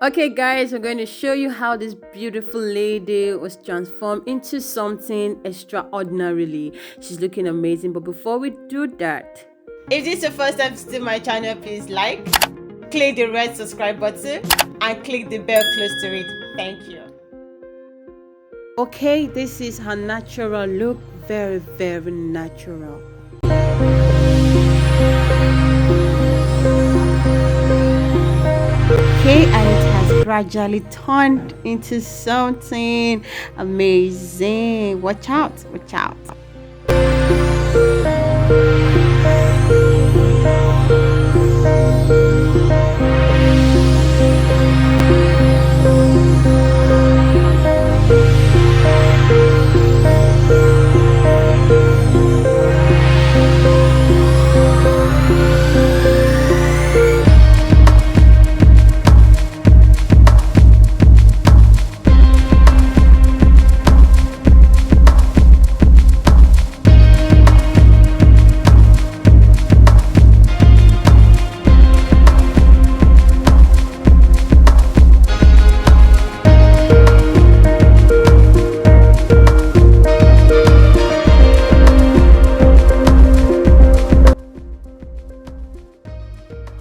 Okay guys, I'm going to show you how this beautiful lady was transformed into something extraordinarily. She's looking amazing, but before we do that, if this is your first time visiting my channel, please like, click the red subscribe button and click the bell close to it. Thank you. Okay, this is her natural look, very natural. Okay, and it has gradually turned into something amazing. Watch out, watch out.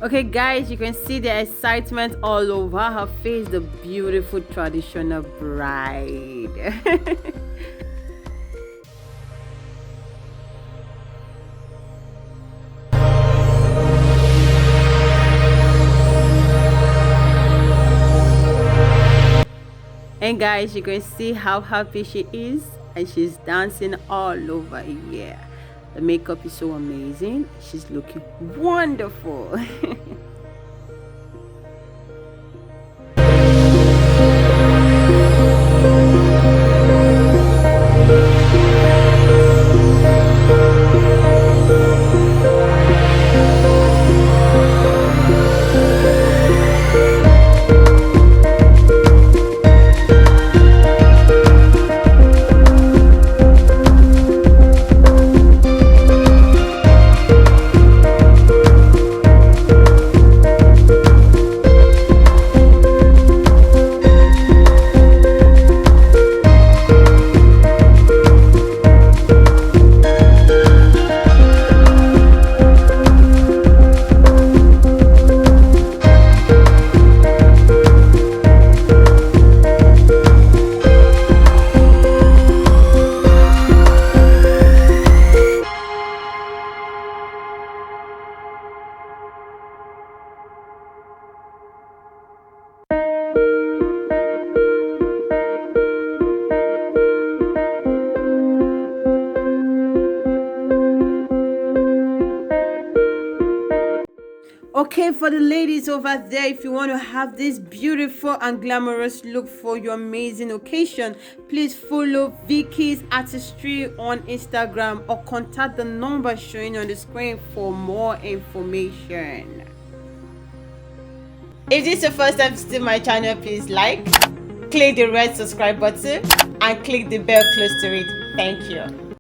Okay guys, you can see the excitement all over her face, the beautiful traditional bride. And guys, you can see how happy she is, and she's dancing all over here. The makeup is so amazing. She's looking wonderful. Okay, for the ladies over there, if you want to have this beautiful and glamorous look for your amazing occasion, please follow Vicky's Artistry on Instagram or contact the number showing on the screen for more information. If this is your first time visiting my channel, please like, click the red subscribe button and click the bell close to it. Thank you.